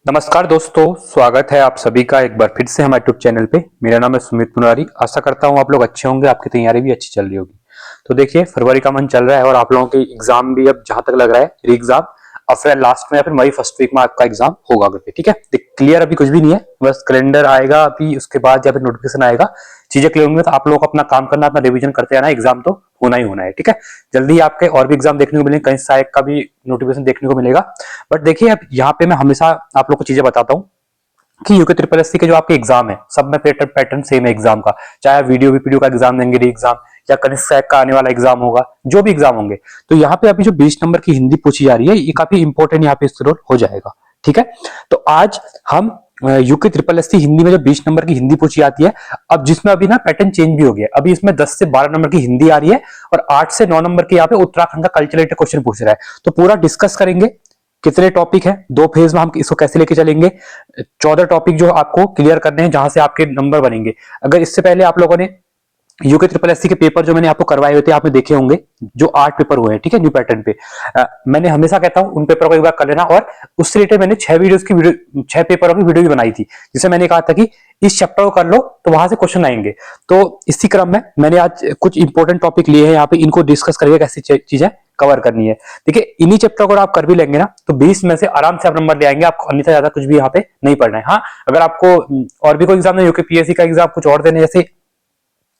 नमस्कार दोस्तों, स्वागत है आप सभी का एक बार फिर से हमारे यूट्यूब चैनल पे। मेरा नाम है सुमित पुनारी। आशा करता हूँ आप लोग अच्छे होंगे, आपकी तैयारी भी अच्छी चल रही होगी। तो देखिए, फरवरी का मंथ चल रहा है और आप लोगों के एग्जाम भी अब जहां तक लग रहा है री एग्जाम अप्रैल लास्ट में या फिर मई फर्स्ट वीक में आपका एग्जाम होगा करके। ठीक है, क्लियर अभी कुछ भी नहीं है, बस कैलेंडर आएगा अभी, उसके बाद या फिर नोटिफिकेशन आएगा, चीजें क्लियर होंगी तो आप लोग अपना काम करना, अपना रिविजन करते रहना। एग्जाम तो होना ही होना है। ठीक है, जल्दी ही आपके और भी एग्जाम देखने को मिलेंगे, कहीं सहायक का भी नोटिफिकेशन देखने को मिलेगा। बट देखिए, अब यहाँ पे मैं हमेशा आप लोग को चीजें बताता हूँ कि यूके ट्रिपल एससी के जो आपके एग्जाम है, सब में पैटर्न सेम है एग्जाम का। चाहे वीडियो वीपीडीओ का एग्जाम देंगे, री एग्जाम, या कनिष्ठ सहायक का आने वाला एग्जाम होगा, जो भी एग्जाम होंगे, तो यहाँ पे अभी जो 20 नंबर की हिंदी पूछी जा रही है, ये काफी इंपॉर्टेंट यहाँ पे स्क्रोल हो जाएगा। ठीक है, तो आज हम यूके ट्रिपल एससी हिंदी में जो 20 नंबर की हिंदी पूछी जाती है, अब जिसमें अभी ना पैटर्न चेंज भी हो गया। अभी इसमें 10 से 12 नंबर की हिंदी आ रही है और 8 से 9 नंबर के यहाँ पे उत्तराखंड का कल्चरल क्वेश्चन पूछ रहा है। तो पूरा डिस्कस करेंगे, कितने टॉपिक है, दो फेज में हम इसको कैसे लेके चलेंगे, 14 टॉपिक जो आपको क्लियर करने हैं, जहां से आपके नंबर बनेंगे। अगर इससे पहले आप लोगों ने यूके ट्रिपल एससी के पेपर जो मैंने आपको करवाए हुए थे, आपने देखे होंगे, जो 8 पेपर हुए हैं, ठीक है, न्यू पैटर्न पे। मैंने हमेशा कहता हूं उन पेपर को एक बार कर लेना, और उससे रिलेटेड मैंने 6 पेपरों की वीडियो भी बनाई थी, जिसे मैंने कहा था कि इस चैप्टर को कर लो तो वहां से क्वेश्चन आएंगे। तो इसी क्रम में मैंने आज कुछ इंपॉर्टेंट टॉपिक लिए हैं यहाँ पे, इनको डिस्कस करेंगे कैसी चीजें कवर करनी है। देखिए, इन्हीं चैप्टर को आप कर भी लेंगे ना, तो 20 में से आराम से आप नंबर ले आएंगे, आपको अन्यथा ज्यादा कुछ भी यहाँ पे नहीं पढ़ना है। हाँ, अगर आपको और भी कोई एग्जाम है, यूके पीएससी का एग्जाम कुछ और देने, जैसे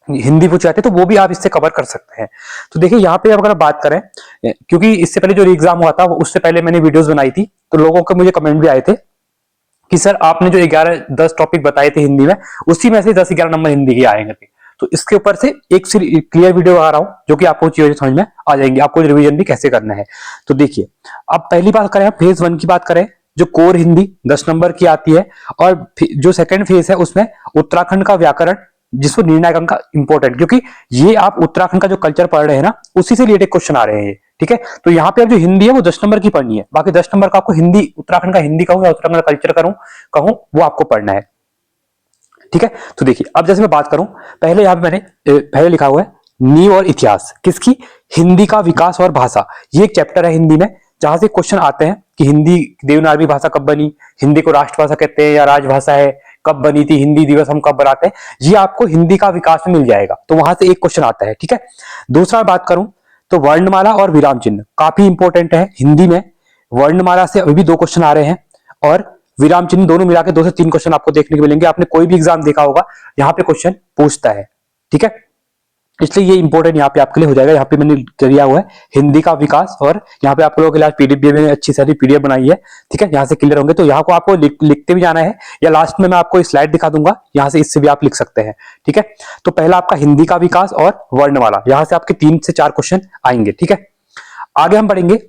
हिंदी पूछ जाते, तो वो भी आप इससे कवर कर सकते हैं। तो देखिए, यहाँ पे अगर बात करें, क्योंकि इससे पहले जो एग्जाम हुआ था, उससे पहले मैंने वीडियोस बनाई थी, तो लोगों के मुझे कमेंट भी आए थे कि सर आपने जो 11-10 टॉपिक बताए थे हिंदी में, उसी में से 10-11 नंबर हिंदी के आएंगे। तो इसके ऊपर से एक क्लियर वीडियो आ रहा हूं, जो कि आपको चीजें समझ में आ जाएंगी, आपको रिवीजन भी कैसे करना है। तो देखिए, अब पहली बात करें, फेज 1 की बात करें, जो कोर हिंदी 10 नंबर की आती है, और जो सेकंड फेज है उसमें उत्तराखंड का व्याकरण, जिसको निर्णायक अंक का इंपॉर्टेंट, क्योंकि ये आप उत्तराखंड का जो कल्चर पढ़ रहे हैं ना, उसी से रिलेटेड क्वेश्चन आ रहे हैं। ठीक है, तो यहाँ पे अब जो हिंदी है वो 10 नंबर की पढ़नी है, बाकी 10 नंबर का आपको हिंदी, उत्तराखंड का हिंदी कहूं या उत्तराखंड का कल्चर कहूं, वो आपको पढ़ना है। ठीक है, तो देखिए, अब जैसे मैं बात करूं, पहले यहां पे मैंने पहले लिखा हुआ है नींव और इतिहास किसकी, हिंदी का विकास और भाषा। ये एक चैप्टर है हिंदी में, जहां से क्वेश्चन आते हैं कि हिंदी देवनागरी भाषा कब बनी, हिंदी को राष्ट्रभाषा कहते हैं या राजभाषा है, कब बनी थी, हिंदी दिवस हम कब बनाते हैं, ये आपको हिंदी का विकास में मिल जाएगा। तो वहां से एक क्वेश्चन आता है। ठीक है, दूसरा बात करूं तो वर्णमाला और विराम चिन्ह काफी इंपॉर्टेंट है हिंदी में। वर्णमाला से अभी भी 2 क्वेश्चन आ रहे हैं, और विराम चिन्ह दोनों मिला के 2 से 3 क्वेश्चन आपको देखने को मिलेंगे। आपने कोई भी एग्जाम देखा होगा, यहाँ पे क्वेश्चन पूछता है। ठीक है, इसलिए ये इंपॉर्टेंट यहाँ पे आपके लिए हो जाएगा। यहाँ पे मैंने किया हुआ है हिंदी का विकास, और यहाँ पे आप लोगों के लिए पीडीएफ भी मैंने अच्छी सारी पीडीएफ बनाई है। ठीक है, यहाँ से क्लियर होंगे, तो यहाँ को आपको लिखते भी जाना है, या लास्ट में मैं आपको स्लाइड दिखा दूंगा, यहाँ से इससे भी आप लिख सकते हैं। ठीक है, तो पहला आपका हिंदी का विकास और वर्णमाला, यहाँ से आपके 3 से 4 क्वेश्चन आएंगे। ठीक है, आगे हम बढ़ेंगे।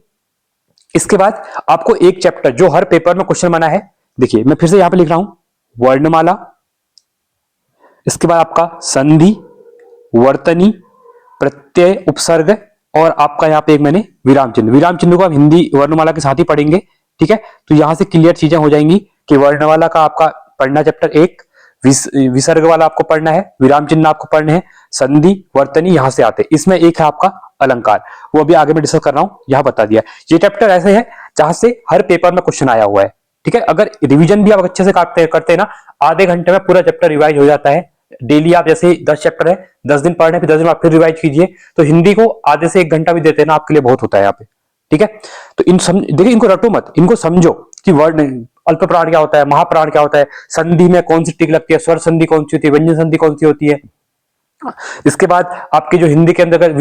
इसके बाद आपको एक चैप्टर जो हर पेपर में क्वेश्चन बना है, देखिए मैं फिर से यहां पे लिख रहा हूं वर्णमाला, इसके बाद आपका संधि, वर्तनी, प्रत्यय, उपसर्ग, और आपका यहाँ पे एक मैंने विराम चिन्ह। विराम चिन्ह को आप हिंदी वर्णमाला के साथ ही पढ़ेंगे। ठीक है, तो यहां से क्लियर चीजें हो जाएंगी कि वर्णमाला का आपका पढ़ना चैप्टर 1, विसर्ग वाला आपको पढ़ना है, विराम चिन्ह आपको पढ़ने हैं, संधि, वर्तनी यहां से आते हैं। इसमें एक है आपका अलंकार, वो अभी आगे मैं डिस्कस कर रहा हूं, यहां बता दिया। ये चैप्टर ऐसे है जहां से हर पेपर में क्वेश्चन आया हुआ है। ठीक है, अगर रिवीजन भी आप अच्छे से करते हैं ना, आधे घंटे में पूरा चैप्टर रिवाइज हो जाता है। डेली आप जैसे 10 चैप्टर है, 10 दिन पढ़ रहे हैं, फिर 10 दिन आप फिर रिवाइज कीजिए, तो हिंदी को आधे से 1 घंटा भी देते हैं ना, आपके लिए बहुत होता है यहाँ पे। ठीक है, तो देखिए, इनको रटो मत, इनको समझो कि वर्ड अल्प प्राण क्या होता है, महाप्राण क्या होता है, संधि में कौन सी टिक लगती है, स्वर संधि कौन सी होती है, व्यंजन संधि कौन सी होती है। इसके बाद आपके जो हिंदी के अंदर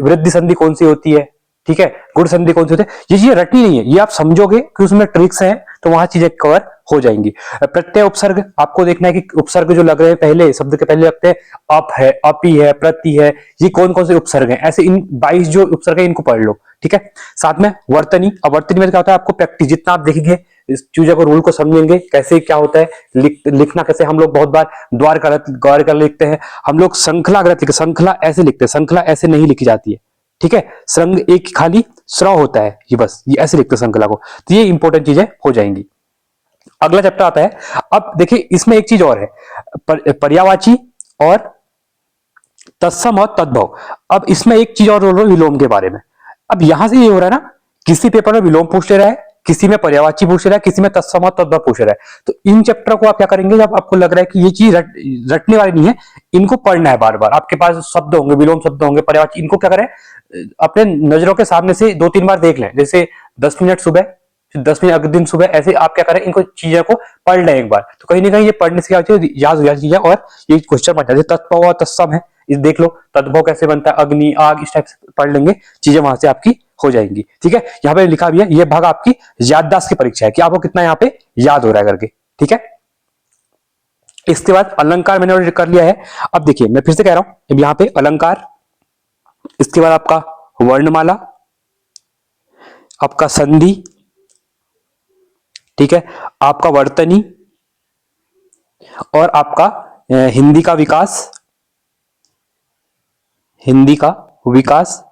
वृद्धि संधि कौन सी होती है, ठीक है, गुण संधि कौन सी होती है, ये चीजें रटनी नहीं है, ये आप समझोगे कि उसमें ट्रिक्स हैं, तो वहां चीजें कवर हो जाएंगी। प्रत्यय उपसर्ग आपको देखना है कि उपसर्ग जो लग रहे हैं, पहले शब्द के पहले लगते हैं, अप है, अपी है, प्रति है, ये कौन कौन से उपसर्ग हैं, ऐसे इन 22 जो उपसर्ग है इनको पढ़ लो। ठीक है, साथ में वर्तनी। अब वर्तनी में क्या होता है, आपको प्रैक्टिस, जितना आप देखेंगे इस चीजों को, रूल को समझेंगे कैसे क्या होता है, लिखना कैसे, हम लोग बहुत बार द्वार कर लिखते हैं, हम लोग श्रृंखला गलत लिखते, श्रृंखला ऐसे लिखते हैं, श्रृंखला ऐसे नहीं लिखी जाती है। ठीक है, श्रृंग एक खाली स्रव होता है, ये बस ये ऐसे लिखते हैं श्रृंखला को। तो ये इंपॉर्टेंट चीजें हो जाएंगी। अगला चैप्टर आता है, अब देखिए इसमें एक चीज और है, पर्यायवाची और तत्सम और तद्भव। अब इसमें एक चीज और बोल रहा हूं, विलोम के बारे में। अब यहां से ये हो रहा है ना, किसी पेपर में विलोम पूछ ले रहा है, किसी में पर्यायवाची पूछ रहा है, किसी में तत्सम तद्भव पूछ रहा है। तो इन चैप्टर को आप क्या करेंगे, जब आपको लग रहा है कि ये चीज रटने वाली नहीं है, इनको पढ़ना है बार बार, आपके पास शब्द होंगे, विलोम शब्द होंगे, पर्यायवाची, इनको क्या करें, अपने नजरों के सामने से 2-3 बार देख लें। जैसे 10 मिनट सुबह, फिर 10 मिनट अगले दिन सुबह, ऐसे आप क्या करें, इनको चीजों को पढ़ लें एक बार। तो कहीं ना कहीं ये पढ़ने से क्या होती है, याद हो जाती चीजें और ये क्वेश्चन बन जाते हैं। तत्भव और तत्सम है, इस देख लो, तत्भव कैसे बनता है, अग्नि, आग, इस टाइप से पढ़ लेंगे, चीजें वहां से आपकी हो जाएंगी। ठीक है, यहाँ पे लिखा भी है, ये भाग आपकी याददाश्त की परीक्षा है कि आपको कितना यहाँ पे याद हो रहा है करके। ठीक है, इसके बाद अलंकार मैंने ऑलरेडी कर लिया है। अब देखिए मैं फिर से कह रहा हूं, अब यहाँ पे अलंकार, इसके बाद आपका वर्णमाला, आपका संधि, ठीक है, आपका वर्तनी, और आपका हिंदी का विकास, हिंदी का विकास,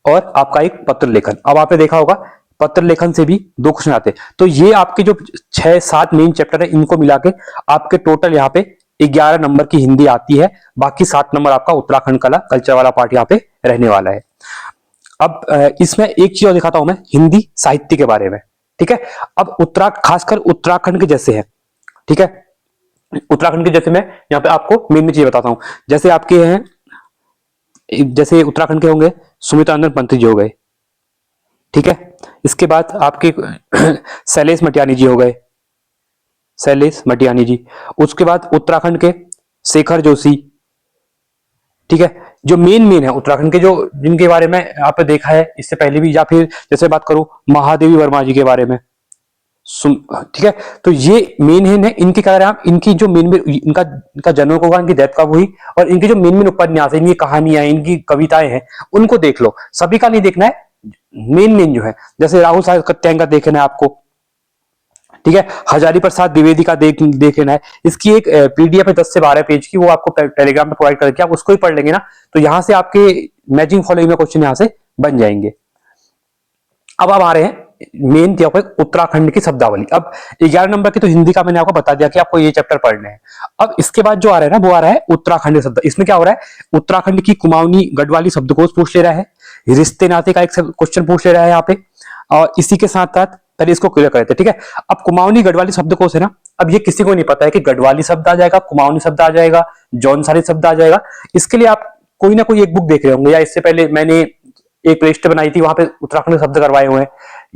और आपका एक पत्र लेखन। अब आपने देखा होगा पत्र लेखन से भी 2 क्वेश्चन आते हैं। तो ये आपके जो 6-7 मेन चैप्टर है, इनको मिला के आपके टोटल यहाँ पे 11 नंबर की हिंदी आती है। बाकी 7 नंबर आपका उत्तराखंड कला कल्चर वाला पार्ट यहाँ पे रहने वाला है। अब इसमें एक चीज और दिखाता हूं मैं, हिंदी साहित्य के बारे में। ठीक है, अब खासकर उत्तराखंड के जैसे है, ठीक है, उत्तराखंड के जैसे मैं यहाँ पे आपको मेन चीज बताता हूं। जैसे आपके हैं, जैसे उत्तराखंड के होंगे सुमित्रानंद पंत जी हो गए, ठीक है, इसके बाद आपके शैलेश मटियानी जी हो गए, शैलेश मटियानी जी। उसके बाद उत्तराखंड के शेखर जोशी, ठीक है, जो मेन है उत्तराखंड के, जो जिनके बारे में आपने देखा है इससे पहले भी, या फिर जैसे बात करूं महादेवी वर्मा जी के बारे में, ठीक है, तो ये मेन है, इनके क्या करें आप, इनकी जो मेन इनका जन्म होगा, इनकी डेथ कब हुई, और इनके जो मेन उपन्यास है, इनकी कहानियां, इनकी कविताएं हैं, उनको देख लो। सभी का नहीं देखना है, मेन जो है, जैसे राहुल साहब कत्यायन का देखना है आपको, ठीक है, हजारी प्रसाद द्विवेदी का देखना है। इसकी एक पीडीएफ है 10 से 12 पेज की, वो आपको टेलीग्राम पे प्रोवाइड करके आप उसको ही पढ़ लेंगे ना, तो यहां से आपके मैचिंग फॉलोइंग में क्वेश्चन यहां से बन जाएंगे। अब आ रहे हैं मेन टॉपिक उत्तराखंड की शब्दावली। अब 11 नंबर की तो हिंदी का मैंने आपको बता दिया कि आपको ये चैप्टर पढ़ने हैं। अब इसके बाद जो आ रहा है ना, वो आ रहा है उत्तराखंड शब्द। इसमें क्या हो रहा है, उत्तराखंड की कुमाऊनी गढ़वाली शब्दकोश पूछ ले रहा है, रिश्ते नाते का एक क्वेश्चन पूछ ले रहा है यहाँ पे, और इसी के साथ साथ पहले इसको क्लियर करते हैं। ठीक है, अब कुमाऊनी गढ़वाली शब्दकोश है ना, अब ये किसी को नहीं पता है कि गढ़वाली शब्द आ जाएगा, कुमाऊनी शब्द आ जाएगा, जौनसारी शब्द आ जाएगा। इसके लिए आप कोई ना कोई एक बुक देख रहे होंगे, या इससे पहले मैंने एक प्लेलिस्ट बनाई थी, वहां पे उत्तराखंड शब्द करवाए हुए हैं,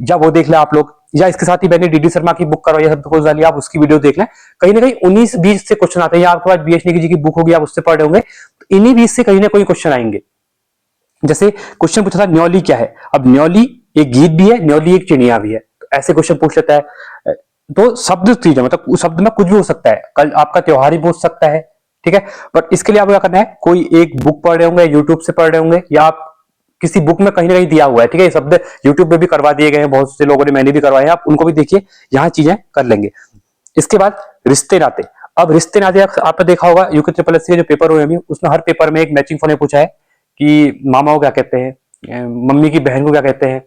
या वो देख ले आप लोग, या इसके साथ ही मैंने डीडी शर्मा की बुक करवाई है शब्दकोश वाली, आप उसकी वीडियो देख लें। कहीं ना कहीं 19-20 से क्वेश्चन आते हैं, या आपके पास बीएच नेगी जी की बुक होगी, आप उससे पढ़ रहे होंगे, तो इन्हीं 20 से कहीं ना कोई क्वेश्चन आएंगे। जैसे क्वेश्चन पूछा था न्योली क्या है, अब न्योली एक गीत भी है, न्योली एक चिड़िया भी है, तो ऐसे क्वेश्चन पूछ लेता है। तो शब्द चीज है, मतलब उस शब्द में कुछ भी हो सकता है, कल आपका त्योहार ही पूछ सकता है। ठीक है, बट इसके लिए आपको क्या करना है, कोई एक बुक पढ़ रहे होंगे, यूट्यूब से पढ़ रहे होंगे, या आप किसी बुक में कहीं ना कहीं दिया हुआ है। ठीक है, ये शब्द यूट्यूब पे भी करवा दिए गए हैं, बहुत से लोगों ने, मैंने भी करवाए हैं, आप उनको भी देखिए, यहाँ चीजें कर लेंगे। इसके बाद रिश्ते नाते। अब रिश्ते नाते आपने देखा होगा यूके ट्रिपल एससी के जो पेपर हुए हैं, उसमें हर पेपर में एक मैचिंग फोन पूछा है कि मामा को क्या कहते हैं, मम्मी की बहन को क्या कहते हैं,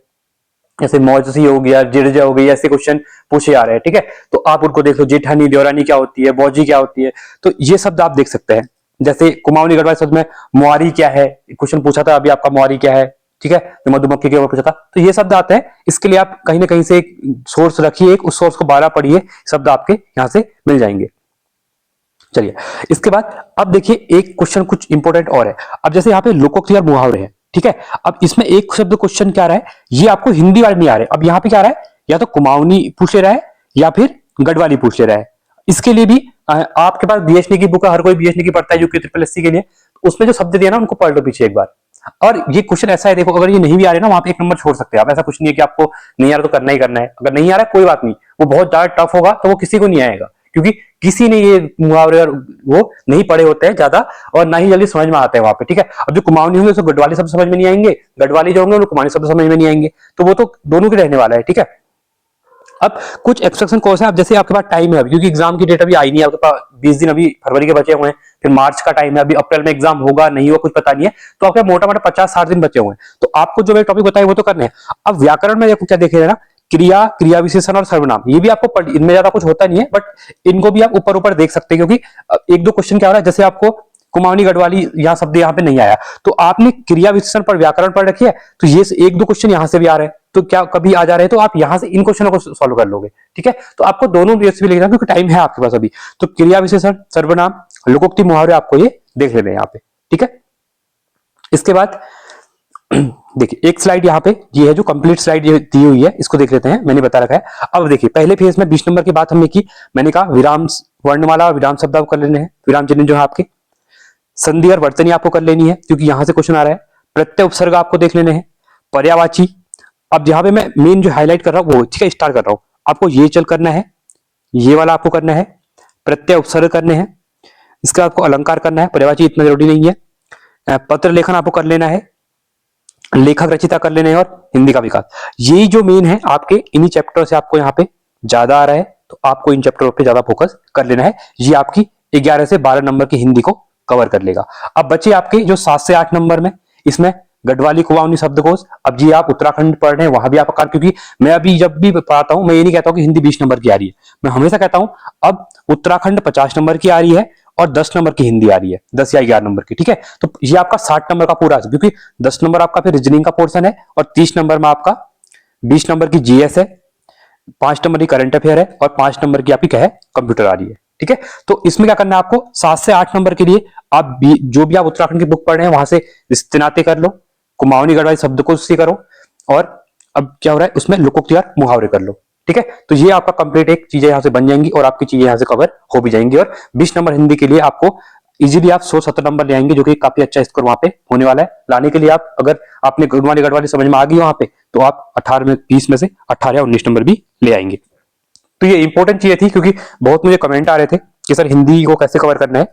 जैसे मौजसी हो गया, जिरजा हो गई, ऐसे क्वेश्चन पूछे आ रहे हैं। ठीक है, तो आप उनको देख लो, जेठानी देवरानी क्या होती है, बौजी क्या होती है, तो ये शब्द आप देख सकते हैं। जैसे कुमाऊनी गढ़वाली शब्द में मुआरी क्या है, क्वेश्चन पूछा था अभी आपका, मुआरी क्या है, ठीक है, तो मधुमक्खी के ऊपर पूछा था, तो ये शब्द आते हैं। इसके लिए आप कहीं ना कहीं से एक सोर्स रखिए, उस सोर्स को 12 पढ़िए, शब्द आपके यहाँ से मिल जाएंगे। चलिए, इसके बाद अब देखिए एक क्वेश्चन कुछ इंपॉर्टेंट और है। अब जैसे यहाँ पे लोकोक्ति और मुहावरे हैं, ठीक है, अब इसमें एक शब्द क्वेश्चन क्या आ रहा है, ये आपको हिंदी वाले नहीं आ रहे, अब यहाँ पे क्या आ रहा है, या तो कुमाऊनी पूछ ले रहा है, या फिर गढ़वाली पूछ ले रहा है। इसके लिए भी आपके पास बीएचनी की बुक है, हर कोई बीएचनी की पढ़ता है यूके ट्रिपल एससी के लिए, उसमें जो शब्द दिया ना, उनको पढ़ लो पीछे एक बार। और ये क्वेश्चन ऐसा है, देखो, अगर ये नहीं भी आ रहे ना, वहां पे 1 नंबर छोड़ सकते हैं आप, ऐसा कुछ नहीं है कि आपको नहीं आ रहा तो करना ही करना है। अगर नहीं आ रहा है कोई बात नहीं, वो बहुत ज्यादा टफ होगा तो वो किसी को नहीं आएगा, क्योंकि किसी ने ये मुहावरे और वो नहीं पढ़े होते हैं ज्यादा, और ना ही जल्दी समझ में आते हैं वहां पे। ठीक है, अब जो कुमाऊनी होंगे उसको गढ़वाली शब्द समझ में नहीं आएंगे, गढ़वाली जो होंगे उनको कुमाऊनी शब्द समझ में नहीं आएंगे, तो वो तो दोनों के रहने वाला है। ठीक है, अब कुछ एक्सट्रैक्शन कोर्स है। अब जैसे आपके पास टाइम है अभी, क्योंकि एग्जाम की डेट अभी आई नहीं है आपके पास, 20 दिन अभी फरवरी के बचे हुए हैं, फिर मार्च का टाइम है, अभी अप्रैल में एग्जाम होगा नहीं होगा कुछ पता नहीं है, तो आपके मोटा मोटा 50-60 दिन बचे हुए हैं। तो आपको जो मैं टॉपिक बताया वो तो करने हैं। अब व्याकरण में क्या देखे ना, क्रिया, क्रिया विशेषण और सर्वनाम, ये भी आपको इनमें ज्यादा कुछ होता नहीं है, बट इनको भी आप ऊपर ऊपर देख सकते हैं, क्योंकि 1-2 क्वेश्चन क्या हो रहा है, जैसे आपको कुमाऊनी गढ़वाली यहाँ शब्द यहाँ पे नहीं आया। तो आपने क्रिया विशेषण पर व्याकरण पढ़ रखी है, तो ये एक दो क्वेश्चन यहाँ से भी आ रहे हैं, तो क्या कभी आ जा रहे हैं, तो आप यहाँ से इन क्वेश्चनों को सॉल्व कर लोगे। ठीक है, तो आपको दोनों भी लिखना क्योंकि टाइम है आपके पास अभी। तो क्रिया विशेषण, सर्वनाम, लोकोक्ति, मुहावरे आपको ये देख लेने हैं यहाँ पे। ठीक है, इसके बाद देखिए एक स्लाइड यहाँ पे ये है जो कंप्लीट स्लाइड दी हुई है, इसको देख लेते हैं, मैंने बता रखा है। अब देखिए पहले फेज में 20 नंबर की बात हमने की, मैंने कहा विराम वर्णमाला और विराम शब्द आपको कर लेने हैं, विराम चिन्ह जो है आपके, संधि और वर्तनी आपको कर लेनी है क्योंकि यहां से क्वेश्चन आ रहा है, प्रत्यय उपसर्ग आपको देख लेने हैं, पर्यायवाची। अब यहाँ पे मैं मेन जो हाईलाइट कर रहा हूँ वो, ठीक है, स्टार्ट कर रहा हूँ, आपको ये चल करना है, ये वाला आपको करना है, प्रत्यय उपसर्ग करने हैं, इसका आपको अलंकार करना है, पर्यायवाची इतना जरूरी नहीं है, पत्र लेखन आपको कर लेना है, लेखक रचिता कर लेने हैं और हिंदी का विकास। ये जो मेन है आपके इन्हीं चैप्टर से आपको यहाँ पे ज्यादा आ रहा है, तो आपको इन चैप्टरों पे ज्यादा फोकस कर लेना है। ये आपकी 11 से 12 नंबर की हिंदी को कवर कर लेगा। अब बचे आपके जो 7 से 8 नंबर में, इसमें गढ़वाली कुमाऊनी शब्दकोश। अब जी आप उत्तराखंड पढ़ रहे हैं वहां भी आप, क्योंकि मैं अभी जब भी पढ़ाता हूं मैं ये नहीं कहता हूं कि हिंदी 20 नंबर की आ रही है, मैं हमेशा कहता हूं अब उत्तराखंड 50 नंबर की आ रही है और 10 नंबर की हिंदी आ रही है, 10 या 11 नंबर की। ठीक है, तो ये आपका 60 नंबर का पूरा, क्योंकि 10 नंबर आपका फिर रीजनिंग का पोर्शन है और 30 नंबर में आपका 20 नंबर की जीएस है, 5 नंबर की करंट अफेयर है और 5 नंबर की आपकी क्या है, कंप्यूटर आ रही है। ठीक है, तो इसमें क्या करना है आपको, 7 से 8 नंबर के लिए आप जो भी आप उत्तराखंड की बुक पढ़ रहे हैं वहां से रिश्ते नाते कर लो, कुमाऊनी गढ़वाली शब्दकोश से करो, और अब क्या हो रहा है उसमें लोकोक्ति और मुहावरे कर लो। ठीक है, तो ये आपका कंप्लीट एक चीजें यहाँ से बन जाएंगी और आपकी चीजें यहाँ से कवर हो भी जाएंगी। और 20 नंबर हिंदी के लिए आपको इजीली आप 170 नंबर ले आएंगे, जो कि काफी अच्छा स्कोर वहां पे होने वाला है। लाने के लिए आप, अगर आपने कुमाऊनी गढ़वाली समझ में आ गई वहां पे, तो आप 18 में 20 में से 18 या 19 नंबर भी ले आएंगे। तो ये इंपॉर्टेंट चीजें थी क्योंकि बहुत मुझे कमेंट आ रहे थे कि सर हिंदी को कैसे कवर करना है,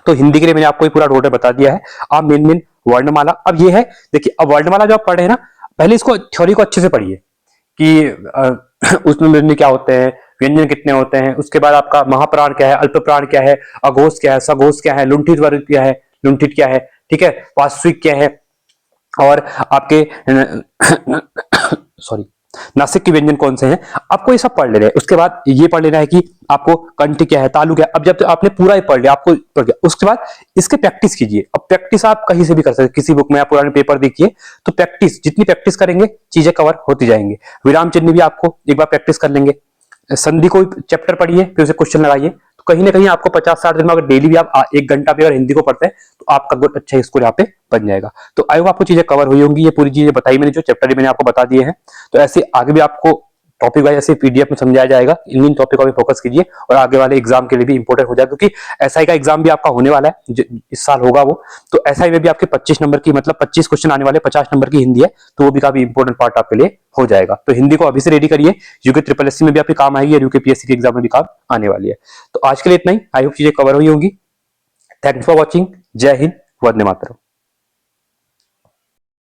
तो हिंदी के लिए मैंने आपको पूरा रोड बता दिया है। आप मेन वर्णमाला, अब ये है देखिए, अब वर्णमाला जो आप पढ़े हैं ना, पहले इसको थ्योरी को अच्छे से पढ़िए कि उसमें व्यंजन क्या होते हैं, व्यंजन कितने होते हैं, उसके बाद आपका महाप्राण क्या है, अल्प प्राण क्या है, अघोष क्या है, सघोष क्या है, लुंठित वर्ग क्या है, लुंठित क्या है, ठीक है, पार्श्विक क्या है, और आपके सॉरी नासिक के व्यंजन कौन से हैं, आपको ये सब पढ़ लेना है। उसके बाद ये पढ़ लेना है कि आपको कंठ क्या है, तालु क्या है। अब जब आपने पूरा ही पढ़ लिया, आपको पढ़ गया, उसके बाद इसके प्रैक्टिस कीजिए। अब प्रैक्टिस आप कहीं से भी कर सकते हैं, किसी बुक में आप पुराने पेपर देखिए, तो प्रैक्टिस जितनी प्रैक्टिस करेंगे चीजें कवर होती जाएंगे। विराम चिन्ह भी आपको एक बार प्रैक्टिस कर लेंगे, संधि को चैप्टर पढ़िए, फिर उसे क्वेश्चन लगाइए, तो कहीं ना कहीं आपको 50-60 दिन में अगर डेली भी आप 1 घंटा भी अगर हिंदी को पढ़ते हैं तो आपका बहुत अच्छा स्कोर यहाँ पे बन जाएगा। तो आई होप आपको चीजें कवर हुई होंगी, ये पूरी चीजें बताई मैंने, जो चैप्टर मैंने आपको बता दिए हैं। तो ऐसे आगे भी आपको टॉपिक वाइज ऐसे पीडीएफ में समझाया जाएगा, इन टॉपिक को भी फोकस कीजिए और आगे वाले एग्जाम के लिए भी इंपॉर्टेंट हो जाएगा, क्योंकि एसआई का एग्जाम भी आपका होने वाला है, इस साल होगा वो। तो एसआई में भी आपके 25 नंबर की, मतलब 25 क्वेश्चन आने वाले, 50 नंबर की हिंदी है, तो वो भी काफी इंपॉर्टेंट पार्ट आपके लिए हो जाएगा। तो हिंदी को अभी से रेडी करिए, यूके ट्रिपल एससी में भी आपके काम आएगी और यूके पीएससी के एग्जाम में भी काम आने वाली है। तो आज के लिए इतना ही, आई होप चीजें कवर हुई होंगी। थैंक्स फॉर वॉचिंग, जय हिंद, वंदे मातरम।